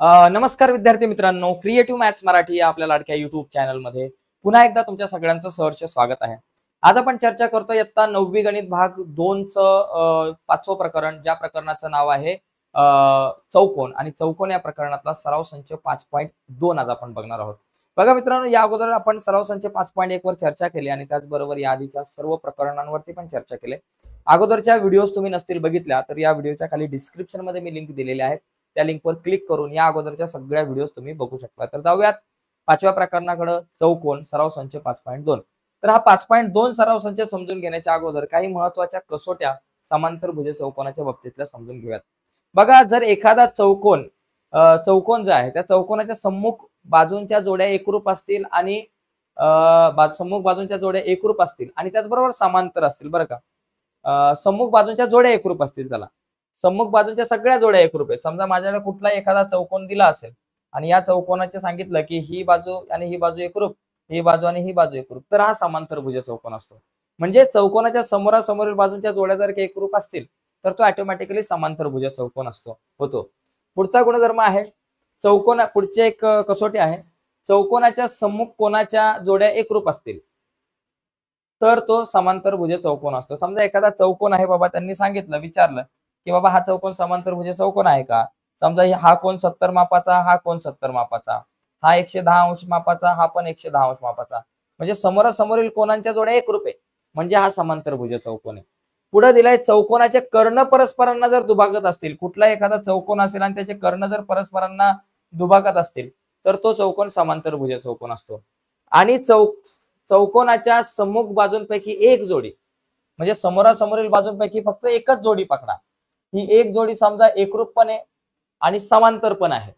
नमस्कार विद्यार्थी मित्रांनो, क्रिएटिव्ह मॅथ्स मराठी या आपल्या लाडक्या युट्यूब चॅनलमध्ये पुन्हा एकदा तुमच्या सगळ्यांचं सहर्ष स्वागत आहे. आज आपण चर्चा करतो इयत्ता 9वी गणित भाग 2चं 5वं प्रकरण, ज्या प्रकरणाचं नाव आहे चौकोन. आणि चौकोन या प्रकरणातला सराव संच 5.2 आज आपण बघणार आहोत. बघा मित्रांनो, या अगोदर आपण सराव संच 5.1 वर चर्चा केली आणि त्याचबरोबर या आधीच्या सर्व प्रकरणांवरती पण चर्चा केली. अगोदरच्या व्हिडिओज तुम्ही नसतील बघितल्या तर या व्हिडिओच्या खाली डिस्क्रिप्शन मध्ये मी लिंक दिलेली आहे, त्या लिंकवर क्लिक करून या अगोदरच्या सगळ्या व्हिडिओज तुम्ही बघू शकता. तर जाऊयात 5व्या प्रकरणाकडे, चौकोन सराव संच 5.2. तर हा 5.2 सराव संच समजून घेण्याच्या अगोदर काही महत्वाच्या कसोट्या समांतर भुज चौकोनाच्या बाबतीतल्या समजून घेऊयात. बघा, जर एखादा चौकोन जो आहे त्या चौकोनाच्या सम्मुख बाजूंच्या जोड्या एकरूप असतील आणि सम्मुख बाजूंच्या जोड्या एकरूप असतील आणि त्याचबरोबर समांतर असतील. बरं का, सम्मुख बाजूंच्या जोड्या एकरूप असतील, त्याला सम्मुख बाजूंच्या सगळ्या जोड्या एकरूप आहेत. समजा माझ्याकडे कुठला एखादा चौकोन दिला असेल आणि या चौकोनाचे सांगितलं की ही बाजू आणि ही बाजू एकरूप, ही बाजू आणि ही बाजू एकरूप, तर हा समांतर भुज चौकोन असतो. म्हणजे चौकोनाच्या समोरासमोरील बाजूंच्या जोड्या जर एकरूप असतील तर तो ऑटोमॅटिकली समांतर भुज चौकोन होतो. पुढचा गुणधर्म आहे पुढची एक कसोटी आहे, चौकोनाच्या सम्मुख कोनाच्या जोड्या एकरूप असतील तर तो समांतर भुज चौकोन असतो. समजा एखादा चौकोन आहे बाबा, त्यांनी सांगितलं, विचारलं की बाबा हा चौकोन समांतर भुज चौकोन आहे का? समजा हा कोन 70 मापाचा, हा कोन 70 मापाचा, हा 110 अंश मापाचा, हा पण 110 अंश मापाचा, म्हणजे समोरासमोरील कोनांच्या जोड्या एकरूप आहे, म्हणजे हा समांतर भुज चौकोन आहे. पुढे दिलाय चौकोनाचे कर्ण परस्परांना जर दुभागत असतील, कुठला एखादा चौकोन असेल आणि त्याचे कर्ण जर परस्परांना दुभागत असतील तर तो चौकोन समांतर भुज चौकोन असतो. आणि चौकोनाच्या सम्मुख बाजूंपैकी एक जोडी, म्हणजे समोरासमोरील बाजूंपैकी फक्त एकच जोडी पकडा, ही एक जोडी समजा एकरूप पण आहे आणि समांतर पण आहे,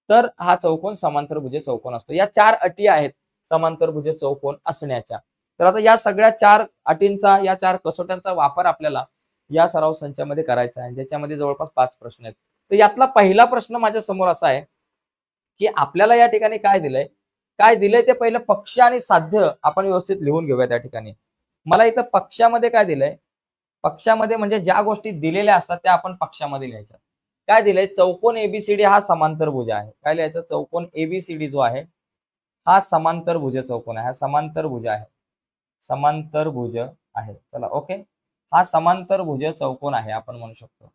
तर हा चौकोन समांतर भुज चौकोन असतो. या 4 अटी आहेत समांतर भुज चौकोन असण्याच्या. तर आता या सगळ्या 4 अटींचा, या 4 कसोट्यांचा वापर आपल्याला या सराव संचामध्ये करायचा आहे, ज्याच्यामध्ये जवळपास 5 प्रश्न आहेत. तर यातला पहिला प्रश्न माझ्या समोर असा आहे की आपल्याला या ठिकाणी काय दिलंय ते पहिलं पक्ष आणि साध्य आपण व्यवस्थित लिहून घेऊया. त्या ठिकाणी मला इथं पक्षामध्ये काय दिलंय, पक्षामध्ये म्हणजे ज्या गोष्टी दिलेल्या असतात त्या आपण पक्षामध्ये लिहायच्या. काय दिलंय, चौकोन एबीसीडी हा समांतर भुज आहे. काय लिहायचं, चौकोन एबीसीडी जो आहे हा समांतर भुज चौकोन आहे, हा समांतर भुज आहे, समांतर भुज आहे. चला ओके, हा समांतर भुज चौकोन आहे आपण म्हणू शकतो.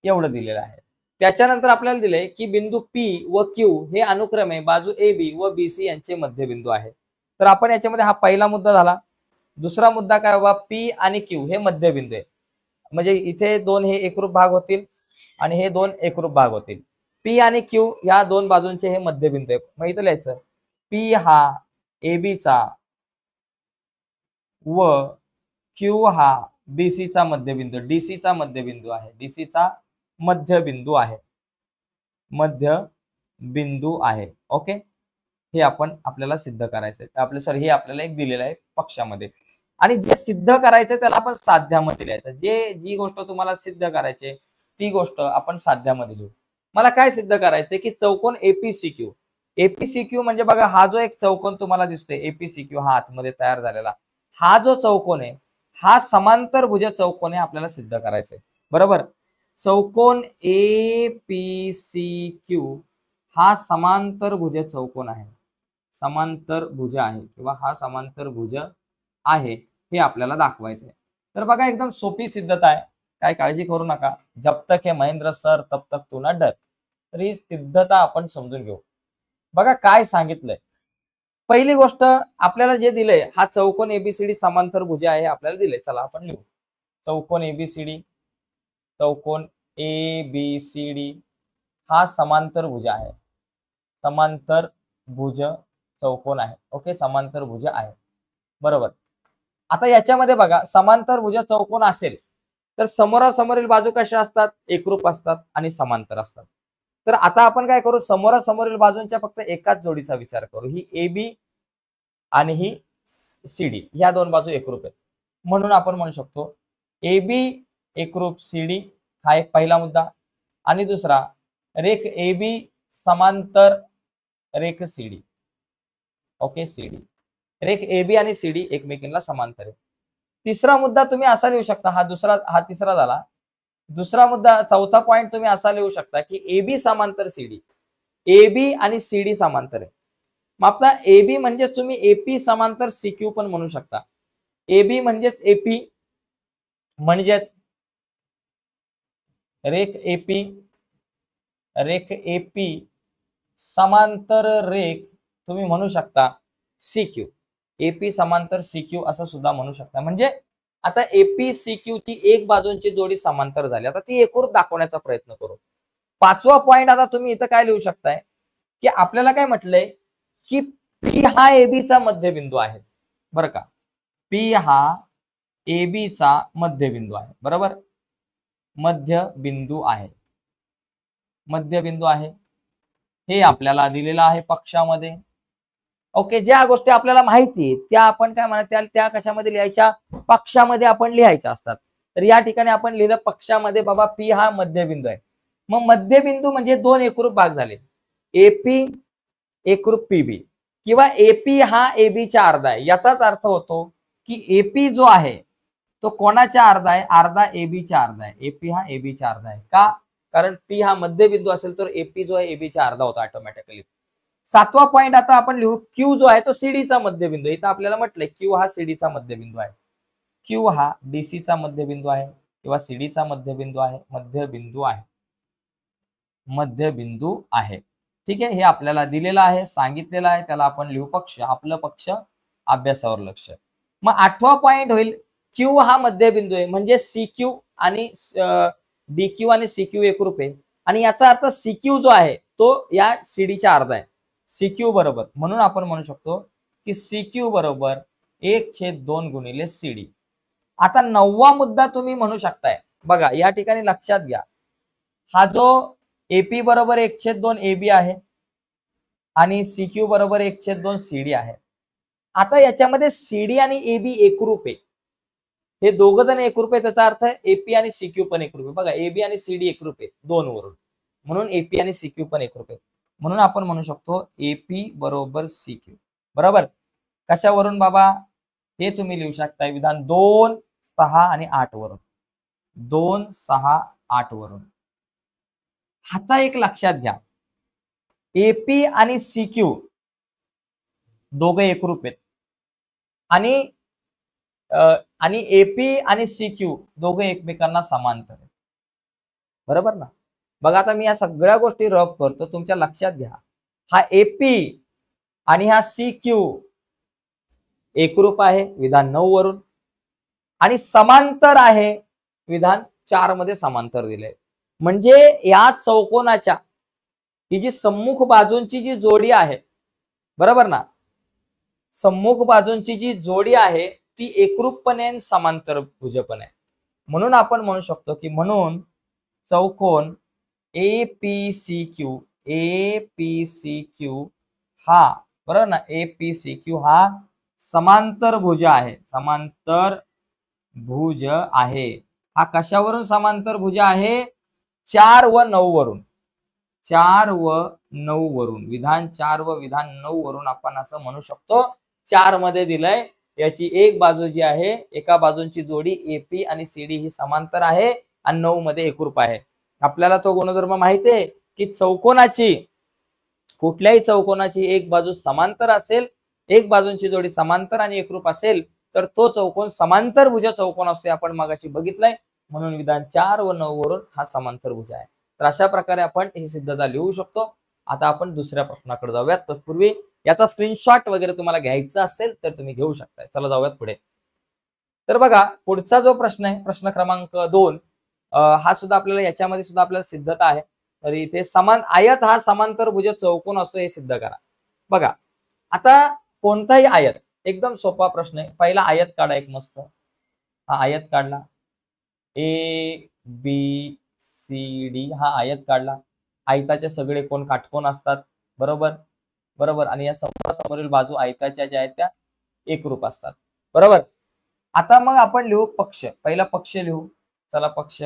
एवढं दिलेलं आहे. त्याच्यानंतर आपल्याला दिलंय की बिंदू पी व क्यू हे अनुक्रमे बाजू ए बी व बी सी यांचे मध्यबिंदू आहे. तर आपण याच्यामध्ये हा पहिला मुद्दा झाला. दुसरा मुद्दा काय बाबा, पी आणि क्यू हे मध्यबिंदू आहे, म्हणजे इथे दोन हे एकरूप भाग होतील आणि हे दोन एकरूप भाग होतील. पी आणि क्यू या दोन बाजूंचे हे मध्यबिंदू आहे. मग इथं लिहायचं पी हा एबीचा व क्यू हा बीसीचा मध्यबिंदू, डीसीचा मध्यबिंदू आहे, डीसीचा मध्यबिंदू आहे, मध्यबिंदू आहे. ओके, हे आपल्याला सिद्ध करायचंय. हे आपल्याला एक दिलेलं आहे पक्षामध्ये, आणि जे सिद्ध करायचंय त्याला आपण साध्यामध्ये लिहायचं. जी गोष्ट तुम्हाला सिद्ध करायची ती गोष्ट आपण साध्यामध्ये लिहू. मला काय सिद्ध करायचंय की चौकोन एपीसीक्यू, एपीसीक्यू म्हणजे बघा हा जो एक चौकोन तुम्हाला दिसतोय एपीसीक्यू, हा आतमध्ये तयार झालेला हा जो चौकोन आहे हा समांतर भुज चौकोन आहे, आपल्याला सिद्ध करायचंय. बरोबर, चौकोन एपीसीक्यू हा समांतर भुज चौकोन आहे, समांतर भुज आहे किंवा हा समांतर भुज आहे, हे आपल्याला दाखवायचंय. तर बघा, एकदम सोपी सिद्धता आहे, काय काळजी करू नका. जब तक है महेंद्र सर तब तक तू ना डर. तर ही सिद्धता आपण समजून घेऊ. बघा काय सांगितलंय. पहिली गोष्ट आपल्याला जे दिलंय, हा चौकोन एबीसीडी समांतर भुज आहे आपल्याला दिलंय. चला आपण लिहू, चौकोन एबीसीडी, चौकोन एबीसीडी हा समांतर भुज आहे, समांतर भुज चौकोन आहे. ओके, समांतर भुज आहे. बरोबर. आता याच्यामध्ये बघा, समांतर भुज चौकोन असेल तर समोरासमोरील बाजू कशा असतात, एकरूप असतात आणि समांतर असतात. तर आता आपण काय करू, समोरासमोरील बाजूंच्या फक्त एकाच जोडीचा विचार करू. ही एबी आणि ही सीडी, ह्या दोन बाजू एकरूप आहेत, म्हणून आपण म्हणू शकतो एबी एकरूप सीडी, हा एक पहिला मुद्दा. आणि दुसरा, रेख एबी समांतर रेख सीडी. ओके, सीडी, रेख एबी आणि सीडी एकमेकींना समांतर आहे. तिसरा मुद्दा तुम्ही असा लिहू शकता, हा तिसरा झाला दुसरा मुद्दा, चौथा पॉइंट तुम्ही असा लिहू शकता की एबी समांतर सीडी, एबी आणि सीडी समांतर आहे. मग आपला एबी म्हणजेच तुम्ही एपी समांतर सीक्यू पण म्हणू शकता. एबी म्हणजेच एपी म्हणजेच रेख एपी समांतर रेख तुम्ही म्हणू शकता सीक्यू, एपी समांतर सीक्यू असं सुद्धा म्हणू शकता. म्हणजे आता एपी सीक्यू ची एक बाजूंची जोडी समांतर झाली. आता ती एकूण दाखवण्याचा प्रयत्न करू. पाचवा पॉइंट आता तुम्ही इथं काय लिहू शकताय की आपल्याला काय म्हटलंय की पी हा एबीचा मध्यबिंदू आहे, बरं का. पी हा एबीचा मध्यबिंदू आहे, बरोबर. मध्यबिंदू आहे, मध्यबिंदू आहे, हे आपल्याला दिलेलं आहे पक्षामध्ये. ओके, ज्या गोष्टी आपल्याला माहिती आहेत त्या आपण काय म्हणा त्या कशामध्ये लिहायच्या, पक्षामध्ये आपण लिहायच्या असतात. तर या ठिकाणी आपण लिहिलं पक्षामध्ये बाबा पी हा मध्यबिंदू आहे. मग मध्यबिंदू म्हणजे दोन एकरूप भाग झाले, एपी एकरूप पीबी, किंवा एपी हा एबीचा अर्धा आहे. याचाच अर्थ होतो की एपी जो आहे तो कोणाचा अर्धा आहे, अर्धा एबीचा अर्धा आहे. एपी हा एबीचा अर्धा आहे. का? कारण पी हा मध्यबिंदू असेल तर एपी जो आहे एबीचा अर्धा होता ऑटोमॅटिकली. सातवा पॉइंट आता आपण लिहू, क्यू जो आहे तो सीडीचा मध्यबिंदू. इथं आपल्याला म्हटलंय क्यू हा सीडीचा मध्यबिंदू आहे. क्यू हा डीसीचा मध्यबिंदू आहे किंवा सीडीचा मध्यबिंदू आहे, मध्यबिंदू आहे, मध्यबिंदू आहे. ठीक आहे, हे आपल्याला दिलेलं आहे, सांगितलेलं आहे. त्याला आपण लिहू पक्ष. आपलं पक्ष अभ्यासावर लक्ष. मग आठवा पॉइंट होईल क्यू हा मध्यबिंदू आहे म्हणजे सीक्यू आणि डीक्यू आणि सीक्यू एकरूप आहे. आणि याचा अर्थ सीक्यू जो आहे तो या सीडीचा अर्धा आहे. सीक्यू बरोबर, म्हणून आपण म्हणू शकतो की सीक्यू बरोबर 1/2 गुणिले सीडी. आता नववा मुद्दा तुम्ही म्हणू शकताय, बघा या ठिकाणी लक्षात घ्या, हा जो एपी बरोबर 1/2 एबी आहे आणि सीक्यू बरोबर 1/2 सीडी आहे. आता याच्यामध्ये सीडी आणि एबी एकरूप आहे, हे दोघ जण एकरूप आहे, त्याचा अर्थ एपी आणि सीक्यू पण एकरूप आहे. बघा एबी आणि सीडी एकरूप आहे 2 वरून, म्हणून एपी आणि सीक्यू पण एकरूप आहे. म्हणून आपण म्हणू शकतो एपी बरोबर सीक्यू, बरोबर. कशावरून बाबा, हे तुम्ही लिहू शकता विधान 2, 6 आणि 8 वरून. 2, 6, 8 वरून. ह्याचा एक लक्षात घ्या, एपी आणि सीक्यू दोघे एकरूप आहेत आणि एपी आणि सीक्यू दोघे एकमेकांना समांतर आहेत, बरोबर ना. बघा आता मी या सगळ्या गोष्टी रफ करतो, तुमच्या लक्षात घ्या. हा एपी आणि हा सीक्यू एकरूप आहे विधान 9 वरून, आणि समांतर आहे विधान 4 मध्ये समांतर दिले. म्हणजे या चौकोनाच्या ही जी सम्मुख बाजूंची जी जोडी आहे, बरोबर ना, सम्मुख बाजूंची जी जोडी आहे ती एकरूपपणे आणि समांतर भुजपण आहे. म्हणून आपण म्हणू शकतो की म्हणून चौकोन एपीसीक्यू हा, बरोबर ना, एपीसीक्यू हा समांतर भुज आहे, समांतर भुज आहे. हा कशावरून समांतर भुज आहे, 4 व 9 वरून. 4 व 9 वरून, विधान 4 व विधान 9 वरून आपण असं म्हणू शकतो. 4 मध्ये दिलंय, याची एक बाजू जी आहे, एका बाजूंची जोडी एपी आणि सीडी ही समांतर आहे आणि 9 मध्ये एकरूप आहे. आपल्याला तो गुणधर्म माहिती आहे की चौकोनाची, कुठल्याही चौकोनाची एक बाजू समांतर असेल, एक बाजूंची जोडी समांतर आणि एकरूप असेल तर तो चौकोन समांतर भुज चौकोन असतो, आपण मागाशी बघितलंय. म्हणून विधान 4 व 9 वरून हा समांतर भुज आहे. तर अशा प्रकारे आपण ही सिद्धता लिहू शकतो. आता आपण दुसऱ्या प्रश्नाकडे जाऊयात. तत्पूर्वी याचा स्क्रीनशॉट वगैरे तुम्हाला घ्यायचा असेल तर तुम्ही घेऊ शकताय. चला जाऊयात पुढे. तर बघा पुढचा जो प्रश्न आहे, प्रश्न क्रमांक 2, हा सुद्धा आपल्याला याच्यामध्ये सुद्धा आपल्याला सिद्धता आहे. तर इथे समान आयत हा समांतर भुज चौकोन असतो हे सिद्ध करा. बघा आता कोणताही आयत, एकदम सोपा प्रश्न आहे. पहिला आयत काढा एक मस्त. हा आयत काढला, ए बी सी डी हा आयत काढला. आयताचे सगळे कोण काटकोन असतात, बरोबर बरोबर, आणि या समोरासमोरील बाजू आयताच्या ज्या आहेत त्या एकरूप असतात, बरोबर. आता मग आपण लिहू पक्ष. पहिला पक्ष लिहू. चला पक्ष.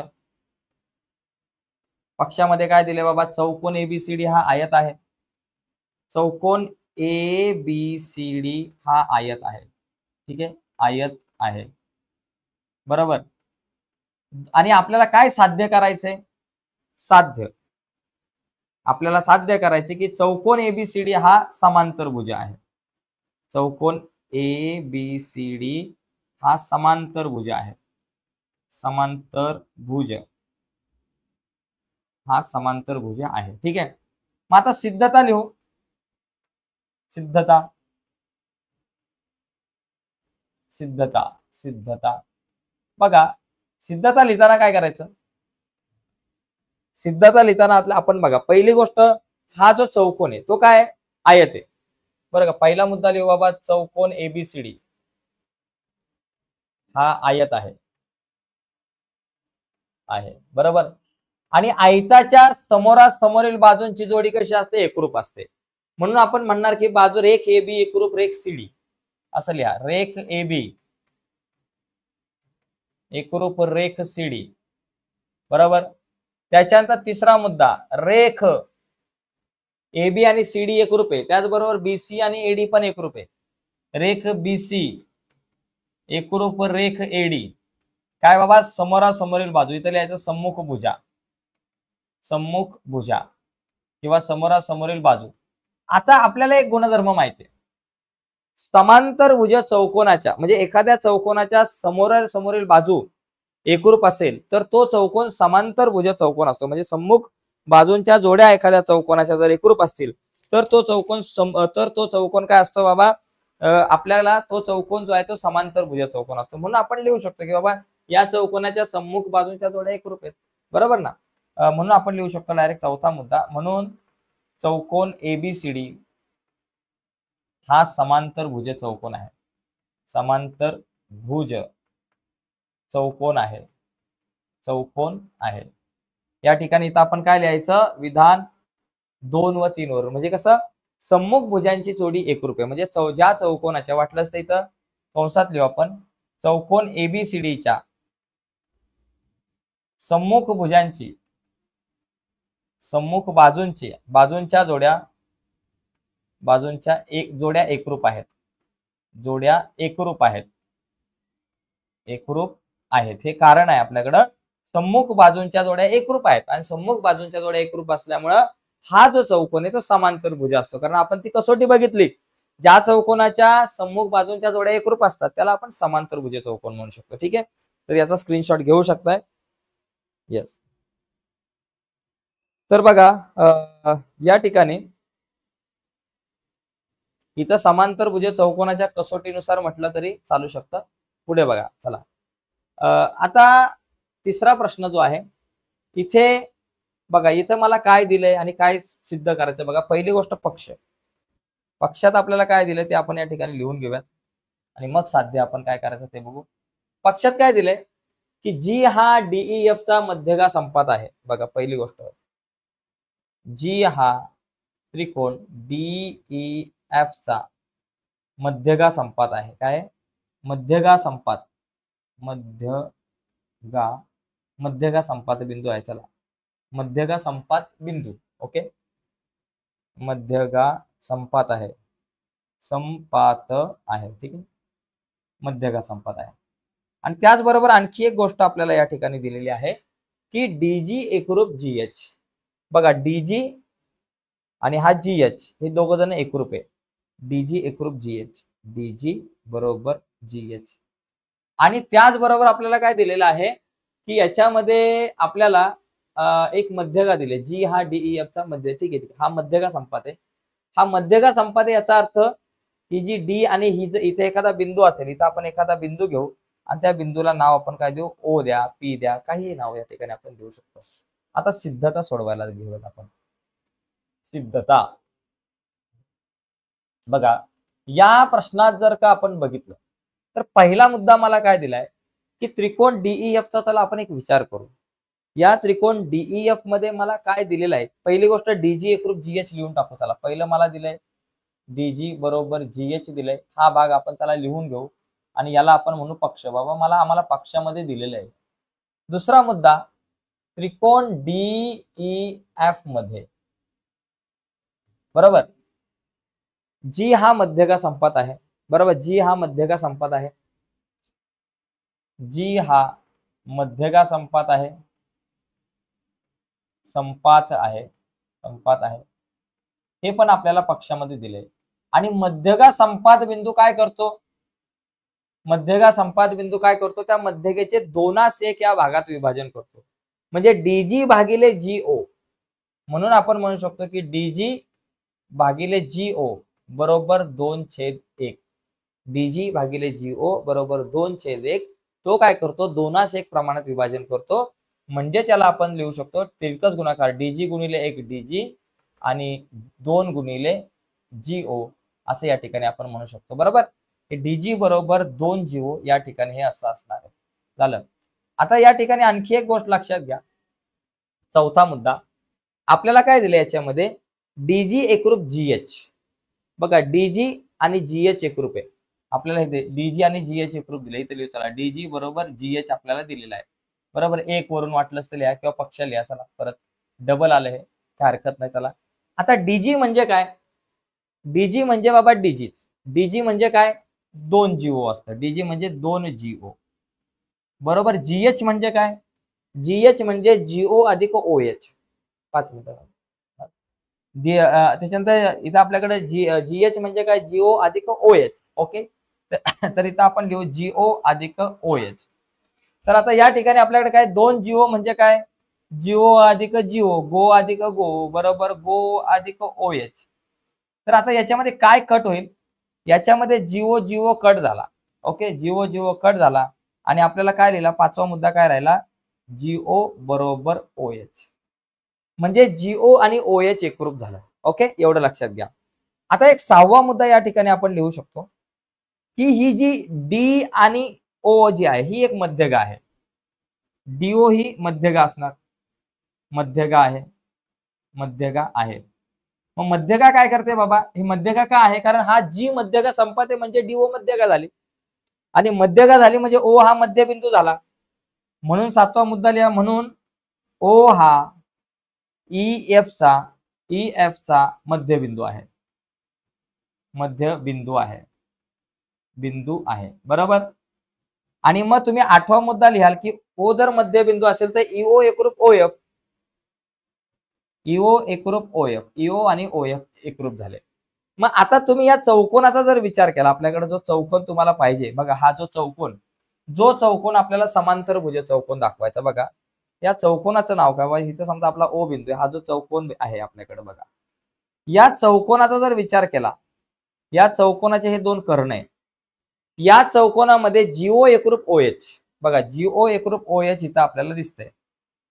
पक्षामध्ये काय दिले बाबा, चौकोन एबीसीडी हा आयत आहे. चौकोन एबीसीडी हा आयत आहे, ठीक आहे, आयत आहे, बरोबर. आणि आपल्याला काय साध्य करायचंय? साध्य आपल्याला साध्य करायचे की चौकोन एबीसीडी हा समांतरभुज आहे. चौकोन एबीसीडी हा समांतरभुज आहे. समांतरभुज हा समांतरभुज आहे. ठीक आहे. मग आता सिद्धता लिहू. सिद्धता सिद्धता सिद्धता बघा, सिद्धता लिहिताना काय करायचं? सिद्धता लिहिताना आपण बघा, पहिली गोष्ट हा जो चौकोन आहे तो काय आयत आहे. बरं का, पहिला मुद्दा लिहू बाबा, चौकोन एबीसीडी हा आयत आहे. बरोबर. आणि आयताच्या समोरासमोरील बाजूंची जोडी कशी असते? एकरूप असते. म्हणून आपण म्हणणार की बाजू रेख ए बी एकरूप रेख सीडी असं लिहा. रेख ए बी एकरूप रेख सीडी. बरोबर. त्याच्यानंतर तिसरा मुद्दा, रेख एबी आणि सीडी एकरूप आहे, त्याचबरोबर बीसी आणि एडी पण एकरूप आहे. रेख बीसी एकरूप रेख एडी. काय बाबा? समोरासमोरील बाजू. इथे लिहायचं सम्मुख भुजा. सम्मुख भुजा किंवा समोरासमोरील बाजू. आता आपल्याला एक गुणधर्म माहिती आहे. समांतर भुज चौकोनाच्या म्हणजे एखाद्या चौकोनाच्या समोरील बाजू एकरूप असेल तर तो चौकोन समांतर भुज चौकोन असतो. म्हणजे सम्मुख बाजूंच्या जोड्या एखाद्या चौकोनाच्या जर एकरूप असतील तर तो चौकोन काय असतो बाबा? आपल्याला तो चौकोन जो आहे तो समांतर भुज चौकोन असतो. म्हणून आपण लिहू शकतो की बाबा या चौकोनाच्या सम्मुख बाजूंच्या जोड्या एकरूप आहेत. बरोबर ना? म्हणून आपण लिहू शकतो डायरेक्ट चौथा मुद्दा. म्हणून चौकोन एबीसीडी हा समांतर भुज चौकोन आहे. समांतर भुज चौकोन आहे. चौकोन आहे. या ठिकाणी इथं आपण काय लिहायचं? विधान 2 व 3 वरून. म्हणजे कसं? सम्मुख भुजांची जोडी एकरूप आहे. म्हणजे ज्या चौकोनाच्या, वाटलंच तर इथं कंसात लिहू आपण, चौकोन एबीसीडीच्या सम्मुख भुजांची सम्मुख बाजूंच्या जोड्या एकरूप आहेत. जोड्या एकरूप आहेत. एकरूप आहेत हे कारण आहे आपल्याकडं. सम्मुख बाजूंच्या जोड्या एकरूप आहेत आणि सम्मुख बाजूंच्या जोड्या एकरूप असल्यामुळं हा जो चौकोन आहे तो समांतर भुज असतो. कारण आपण ती कसोटी बघितली, ज्या चौकोनाच्या सम्मुख बाजूंच्या जोड्या एकरूप असतात त्याला आपण समांतर भुज चौकोन म्हणू शकतो. ठीक आहे. तर याचा स्क्रीनशॉट घेऊ शकताय. येस. तर बघा, या ठिकाणी इथं समांतर भुज चौकोनाच्या कसोटीनुसार म्हटलं तरी चालू शकतं. पुढे बघा. चला, आता तिसरा प्रश्न जो आहे, इथे बघा, इथं मला काय दिलंय आणि काय सिद्ध करायचं बघा. पहिली गोष्ट, पक्षात आपल्याला काय दिलंय ते आपण या ठिकाणी लिहून घेऊयात आणि मग साध्य आपण काय करायचं ते बघू. पक्षात काय दिलंय की जी हा डीईएफ चा मध्यगा संपात आहे. बघा, पहिली गोष्ट, जी हा त्रिकोण डीईएफ चा मध्यगा संपात आहे. काय? मध्यगा संपात. मध्यगा संपात बिंदू आहे. चला, मध्यगा संपात बिंदू. ओके, मध्यगा संपात आहे. ठीक आहे, मध्यगा संपात आहे. आणि त्याचबरोबर आणखी एक गोष्ट आपल्याला या ठिकाणी दिलेली आहे की डीजी एकरूप जीएच. बघा, डीजी आणि हा जीएच हे दोघ जण एकरूप आहे. डीजी एकरूप जीएच. डीजी बरोबर जीएच. आणि त्याचबरोबर आपल्याला काय दिलेलं आहे की याच्यामध्ये आपल्याला एक मध्यगा दिले, जी हा डीईएफ चा मध्य. ठीक आहे, हा मध्यगा संपात आहे. हा मध्यगा संपात आहे याचा अर्थ ही जी डी आणि ही इथे एखादा बिंदू असेल, इथं आपण एखादा बिंदू घेऊ आणि त्या बिंदूला नाव आपण काय देऊ? ओ द्या, पी द्या, काही नाव या ठिकाणी आपण देऊ शकतो. आता सिद्धता सोडवायला घेऊयात आपण. सिद्धता बघा, या प्रश्नात जर का आपण बघितलं तर पहिला मुद्दा मला काय दिलाय की त्रिकोण डीईएफ चा. चला आपण एक विचार करू. या त्रिकोण डीईएफ मध्ये मला काय दिलेलं आहे? पहिली गोष्ट, डीजी एकरूप जीएच लिहून टाकू. चला, पहिलं मला दिलंय डीजी बरोबर जीएच दिलंय. हा भाग आपण त्याला लिहून घेऊ आणि याला आपण म्हणू पक्ष. बाबा, आम्हाला पक्षामध्ये दिलेलं आहे. दुसरा मुद्दा, त्रिकोण डीईएफ मध्ये, बरोबर, जी हा मध्यगा संपात आहे. बरोबर, जी हा मध्यगा संपात आहे. जी हा मध्यगा संपात आहे, संपात आहे, संपात आहे, हे पण आपल्याला पक्षामध्ये दिले. आणि मध्यगा संपात बिंदू काय करतो, मध्यगा संपात बिंदू काय करतो, त्या मध्यगेचे 2/1 या भागात विभाजन करतो. म्हणजे डीजी भागिले जीओ, म्हणून आपण म्हणू शकतो की डीजी भागिले जीओ बरोबर 2/1. डीजी भागिले जीओ बरोबर 2/1. तो काय करतो, 2/1 प्रमाणात विभाजन करतो. म्हणजे त्याला आपण लिहू शकतो तिरकस गुणाकार डीजी गुणिले 1 डीजी आणि 2 गुणिले जीओ असं या ठिकाणी आपण म्हणू शकतो. बरोबर, डीजी बरोबर 2 जीओ या ठिकाणी हे असं असणार आहे. झालं. आता या ठिकाणी आणखी एक गोष्ट लक्षात घ्या, चौथा मुद्दा आपल्याला काय दिले याच्यामध्ये, डीजी एकरूप जीएच. बघा डीजी आणि जीएच एकरूप आहे आपल्याला, हे डीजी आणि जीएच एकरूप दिले. इथे लिहू चला, डीजी बरोबर जीएच आपल्याला दिलेला आहे. बरोबर, 1 वरून वाटलंच तर लिहा किंवा पक्ष लिहा. चला परत डबल आलं हे, काय हरकत नाही. चला आता डीजी म्हणजे काय, डीजी म्हणजे बाबा डीजीच. डीजी म्हणजे काय, 2 जीओ असतं. डीजी म्हणजे 2 जीओ. बरोबर, जीएच म्हणजे काय, जीएच म्हणजे जीओ अधिक ओएच. 5 मिनिटं. त्याच्यानंतर इथं आपल्याकडे जीएच म्हणजे काय, जीओ अधिक ओएच. ओके, तर इथं आपण लिहू जीओ अधिक ओएच. तर आता या ठिकाणी आपल्याकडे काय, 2 जीओ म्हणजे काय, जीओ अधिक जीओ, गो अधिक गो बरोबर गो अधिक ओएच. तर आता याच्यामध्ये काय कट होईल, याच्यामध्ये जीओ जीओ कट झाला. ओके, जीओ जीओ कट झाला आणि आपल्याला काय लिहिला, 5वा मुद्दा काय राहिला, जीओ बरोबर ओएच. म्हणजे जीओ आणि ओएच एकरूप झालं. ओके, एवढं लक्षात घ्या. आता एक 6वा मुद्दा या ठिकाणी आपण लिहू शकतो की ही जी डी आणि ओ जी आहे ही एक मध्यगा आहे. डीओ ही मध्यगा असणार, मध्यगा आहे, मध्यगा आहे. मग मध्यगा काय करते बाबा, ही मध्यगा का आहे, कारण हा जी मध्यगा संपते म्हणजे डीओ मध्यगा झाली आणि मध्यगा झाली म्हणजे ओ हा मध्यबिंदू झाला. म्हणून 7वा मुद्दा लिहा, म्हणून ओ हा EF चा मध्यबिंदू आहे, मध्यबिंदू आहे, बिंदू आहे. बरोबर. आणि मग तुम्ही 8वा मुद्दा लिहाल की ओ जर मध्यबिंदू असेल तर ईओ एकरूप ओएफ, ईओ एकरूप ओएफ, ईओ आणि ओएफ एकरूप झाले. मग आता तुम्ही या चौकोनाचा जर विचार केला, आपल्याकडे जो चौकोन तुम्हाला पाहिजे बघा, हा जो चौकोन आपल्याला समांतरभुज चौकोन दाखवायचा. बघा या चौकोनाचं नाव काय, इथं समजा आपला ओ बिंदू आहे, हा जो चौकोन आहे आपल्याकडे बघा, या चौकोनाचा जर विचार केला, या चौकोनाचे हे 2 कर्ण आहे, या चौकोनामध्ये जीओ एकरूप ओएच, बघा जीओ एकरूप ओएच इथं आपल्याला दिसतंय,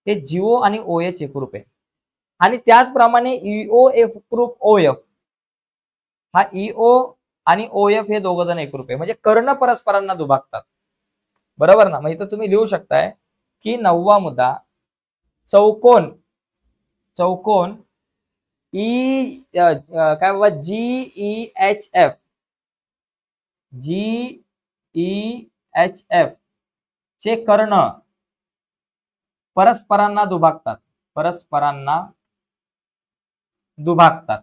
हे जीओ आणि ओएच एकरूप आहे. आणि त्याचप्रमाणे ईओ एकरूप ओएफ, हा ईओ आणि ओएफ हे दोघ जण एकरूप आहे, म्हणजे कर्ण परस्परांना दुभागतात. बरोबर ना. मग इथं तुम्ही लिहू शकताय की 9वा मुद्दा, चौकोन ई काय बाबा GEHF, GEHF चे कर्ण परस्परांना दुभागतात, परस्परांना दुभागतात,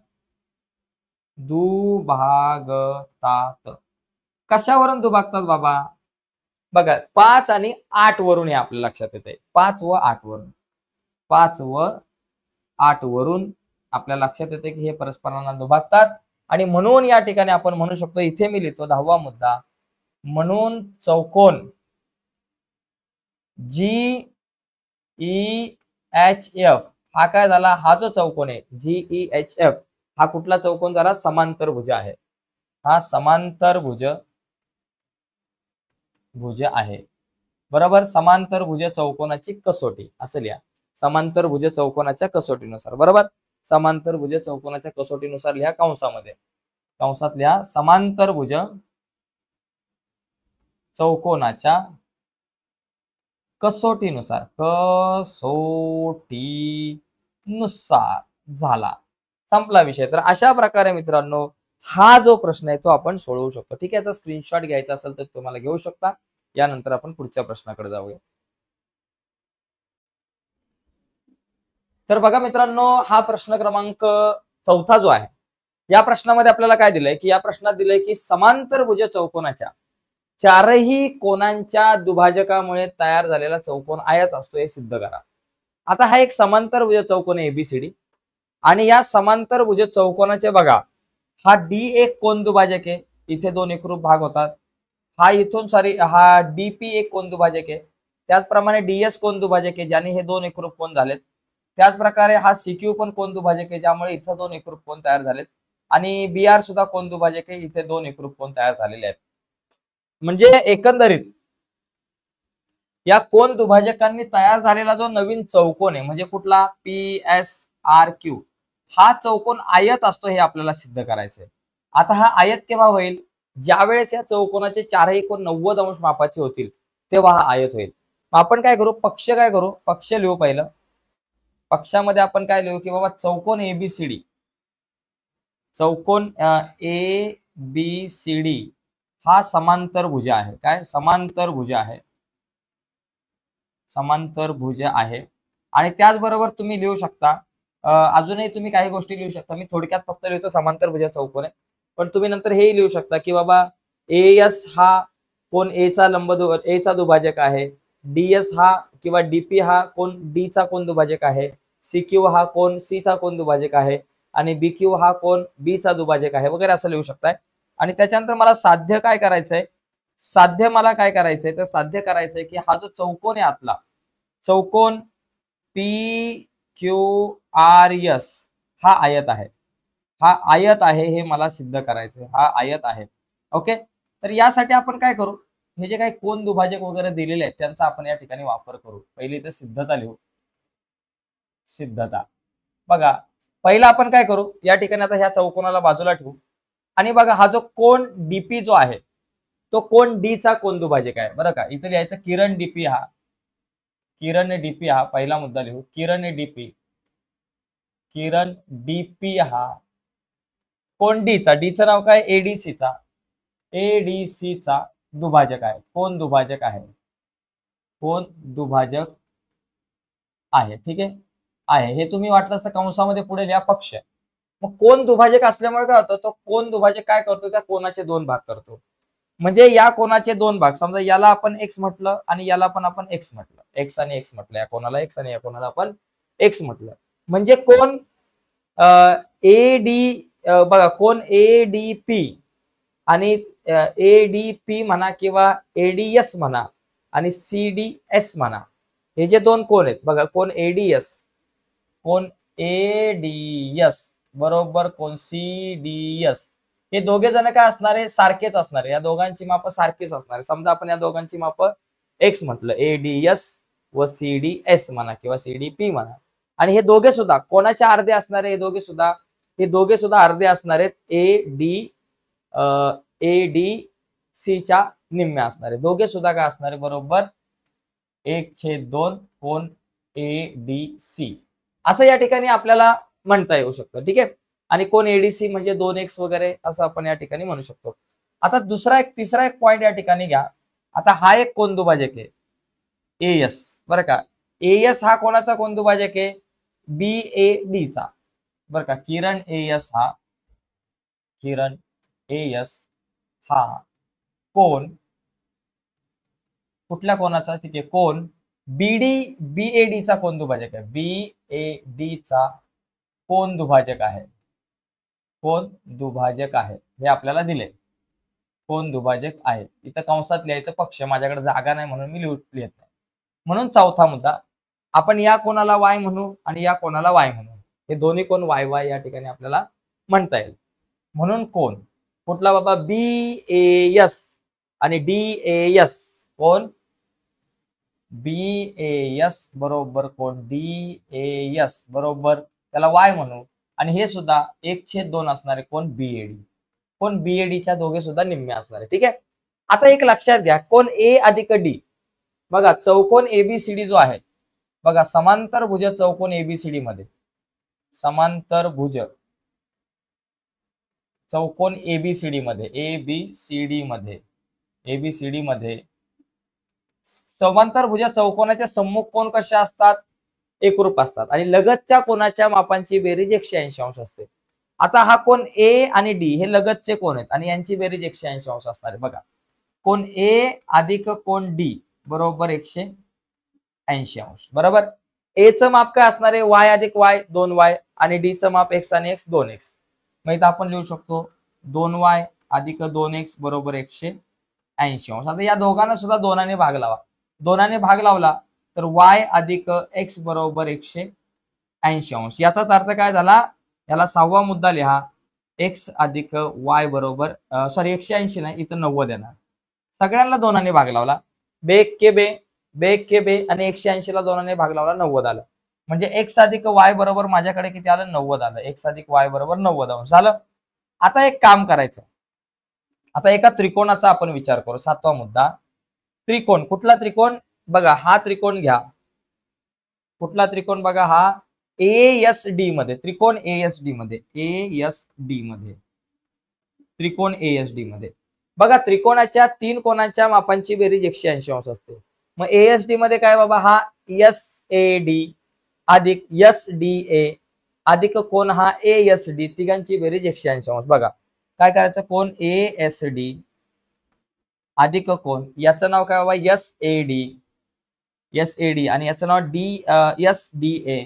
दुभागतात. कशावरून दुभागतात बाबा, बघा 5 आणि 8 वरून हे आपल्या लक्षात येते. 5 व 8 वरून, 5 व 8 वरून आपल्या लक्षात येते की हे परस्परांना दुभागतात. आणि म्हणून या ठिकाणी आपण म्हणू शकतो, इथे मी लिहितो 10वा मुद्दा, म्हणून चौकोन GEHF हा काय झाला, हा जो चौकोन आहे GEHF हा कुठला चौकोन झाला, समांतरभुज आहे. हा समांतरभुज आहे. बरोबर, समांतरभुज चौकोनाची कसोटी असं लिहा, समांतरभुज चौकोनाच्या कसोटीनुसार. बरोबर, समांतरभुज चौकोनाच्या कसोटीनुसार लिहा, कंसामध्ये, कंसात लिहा समांतरभुज चौकोनाच्या कसोटीनुसार, कसोटीनुसार झाला, संपला विषय. तर अशा प्रकारे मित्रांनो हा जो प्रश्न आहे तो आपण सोडवू शकतो. ठीक आहे, याचा स्क्रीनशॉट घ्यायचा असेल तर तुम्हाला घेऊ शकता. यानंतर आपण पुढच्या प्रश्नाकडे जाऊया. तर बघा मित्रांनो, हा प्रश्न क्रमांक 4 जो आहे, या प्रश्नामध्ये आपल्याला काय दिलंय की या प्रश्नात दिलंय की समांतरभुज चौकोनाच्या चारही कोणांच्या दुभाजकामुळे तयार झालेला चौकोन आयत असतो हे सिद्ध करा. आता हा एक समांतरभुज चौकोन आहे एबीसीडी आणि या समांतरभुज चौकोनाचे बघा हा डी एक कोन दुभाजक आहे, इथे दोन एकरूप भाग होतात. हा इथून हा डीपी एक कोन दुभाजक आहे, त्याचप्रमाणे डीएस कोन दुभाजक आहे ज्याने हे दोन एकरूप कोन झालेत. त्याच प्रकारे हा सीक्यू पण कोन दुभाजक आहे ज्यामुळे इथं दोन एकरूप कोन तयार झालेत आणि बीआर सुद्धा कोन दुभाजक आहे, इथे दोन एकरूप कोन तयार झालेले आहेत. म्हणजे एकंदरीत या कोन दुभाजकांनी तयार झालेला जो नवीन चौकोन आहे म्हणजे कुठला पी एस आर क्यू हा चौकोन आयत असतो हे आपल्याला सिद्ध करायचंय. आता हा आयत केव्हा होईल, ज्यावेळेस या चौकोनाचे चारही कोन 90 अंश मापाचे होतील तेव्हा हा आयत होईल. आपण काय करू, पक्ष काय करू, पक्ष लिहू. पहिलं पक्षामध्ये आपण काय लिहू की बाबा चौकोन एबीसीडी, चौकोन ए बी सी डी हा समांतरभुज आहे. काय समांतरभुज आहे, समांतरभुज आहे. आणि त्याचबरोबर तुम्ही लिहू शकता अजूनही तुम्ही काही गोष्टी लिहू शकता. मी थोडक्यात फक्त लिहितो समांतरभुज चौकोन आहे, पण तुम्ही नंतर हे लिहू शकता की बाबा एएस हा कोण ए चा ए चा दुभाजक आहे, डीएस हा किंवा डीपी हा कोण डी चा कोण दुभाजक आहे, सीक्यू हा कोण सी चा कोण दुभाजक आहे आणि बीक्यू हा कोण बी चा दुभाजक आहे वगैरे असं लिहू शकताय. आणि त्याच्यानंतर मला साध्य काय करायचंय, साध्य मला काय करायचंय तर साध्य करायचंय की हा जो चौकोन आहे आतला चौकोन पी क्यू आर एस हा आयत आहे, हा आयत आहे हे मला सिद्ध करायचंय, हा आयत आहे. ओके, तर यासाठी आपण काय करू, हे जे काही कोन दुभाजक वगैरे दिलेले आहेत त्यांचा आपण या ठिकाणी वापर करू. पहिली तर सिद्धता लिहू. सिद्धता बघा, पहिला आपण काय करू, या ठिकाणी आता ह्या चौकोनाला बाजूला ठेवू आणि बघा हा जो कोन डीपी जो आहे तो कोन डी चा कोन दुभाजक आहे बरं का. इथे लिहायचं किरण डीपी, हा किरण डीपी हा पहिला मुद्दा लिहू. किरण डीपी, किरण डीपी हा कोन डी चा, डी चं नाव काय एडीसी चा, एडीसी चा दुभाजक आहे, कोन दुभाजक आहे, कोन दुभाजक आहे. ठीक आहे, हे तुम्ही वाटलंच तर कंसामध्ये पुढे लिहा पक्ष. मग कोन दुभाजक असल्यामुळे काय होतं, तो कोन दुभाजक काय करतो, त्या कोनाचे दोन भाग करतो. म्हणजे या कोनाचे दोन भाग, समजा याला आपण एक्स म्हटलं आणि याला पण आपण एक्स म्हटलं, एक्स आणि एक्स म्हटलं, या कोणाला एक्स आणि या कोणाला आपण एक्स म्हटलं. म्हणजे कोन ए डी बघा कोन ए डी पी आणि ए डी पी म्हणा किंवा एडीएस म्हणा आणि सी डी एस म्हणा, हे जे दोन कोन आहेत बघा, कोन एडीएस, कोन एडीएस बरोबर कोन सी डी एस, हे दोघे जण काय असणार आहे, सारखेच असणार आहे. या दोघांची माप सारखीच असणार आहे. समजा आपण या दोघांची माप एक्स म्हटलं, एडीएस व सी डी एस म्हणा किंवा सी डी पी म्हणा. आणि हे दोघे सुद्धा कोणाचे अर्धे असणार आहे, हे दोघे सुद्धा अर्धे असणार आहेत ए डी सी च्या निम्मे असणार आहे. दोघे सुद्धा काय असणार आहे, बरोबर 1/2 कोन ए डी सी असं या ठिकाणी आपल्याला म्हणता येऊ शकतं. ठीक आहे, आणि कोन एडीसी म्हणजे 2x वगैरे असं आपण या ठिकाणी म्हणू शकतो. आता तिसरा एक पॉइंट या ठिकाणी घ्या. आता हा एक कोन दुभाजक आहे एएस बरं का. एएस हा कोणाचा कोन दुभाजक आहे, बी ए डी चा बरं का. किरण एएस हा कोन कुठल्या कोणाचा, तिथे कोन बीएडी चा कोन दुभाजक आहे, बीएडी चा कोन दुभाजक आहे, कोन दुभाजक आहे हे आपल्याला दिले, कोन दुभाजक आहे. इथं कंसात लिहायचं पक्ष, माझ्याकडे जागा नाही म्हणून मी लिहित नाही. म्हणून चौथा मुद्दा, आपण या कोणाला वाय म्हणू आणि या कोणाला वाय म्हणू, हे दोन्ही कोन वाय वाय या ठिकाणी आपल्याला म्हणता येईल. म्हणून कोन कुठला बाबा, बीएएस आणि डीएएस, कोन बीएएस बरोबर कोन डीएएस बरोबर त्याला वाय म्हणू. आणि हे सुद्धा 1/2 असणारे कोन बीएडी, कोन बीएडीच्या दोघे सुद्धा निम्मे असणारे. ठीक आहे, आता एक लक्षात घ्या, कोन ए अधिक डी बघा, चौकोन एबीसीडी जो आहे बघा, समांतरभुज चौकोन एबीसीडी मध्ये, समांतरभुज चौकोन एबीसीडी मध्ये समांतरभुज चौकोनाचे सम्मुख कोन कसे असतात, एकरूप असतात आणि लगतच्या कोनाच्या मापांची बेरीज 180 अंश असते. आता हा कोन ए आणि डी हे लगतचे कोन आहेत आणि यांची बेरीज 180 अंश असणार आहे. बघा कोण ए अधिक कोण डी बरोबर 180 अंश. बरोबर. ए चं माप काय असणार आहे, वाय अधिक वाय 2y आणि डी चं माप x आणि x 2x. मग इथं आपण लिहू शकतो 2y अधिक 2x बरोबर 180 अंश. आता या दोघांना सुद्धा 2 ने भाग लावा. 2 ने भाग लावला तर y अधिक x बरोबर 180 अंश. याचाच अर्थ काय झाला, याला 6वा मुद्दा लिहा, x अधिक y बरोबर 180 नाही, इथं 90 येणार. सगळ्यांना 2 ने भाग लावला, बे के बे बे के बे आणि 180 ला 2 ने भाग लावला 90 आलं. म्हणजे x अधिक y बरोबर माझ्याकडे किती आलं, 90 आलं. x अधिक y बरोबर 90 अंश झालं. आता एक काम करायचं, आता एका त्रिकोणाचा आपण विचार करू. 7वा मुद्दा, त्रिकोण. कुठला त्रिकोण बघा, हा त्रिकोण घ्या. कुठला त्रिकोण बघा, हा ASD मध्ये, त्रिकोण ASD मध्ये, ASD मध्ये, त्रिकोण ASD मध्ये बघा, त्रिकोणाच्या 3 कोणांच्या मापांची बेरीज 180 अंश असते. मग ASD मध्ये काय बाबा, हा SAD अधिक SDA अधिक कोण हा ASD, तिघांची बेरीज 180 अंश. बघा काय करायचं, कोण ASD अधिक कोण, याचं नाव काय बाबा SAD आणि याचं नाव SDA,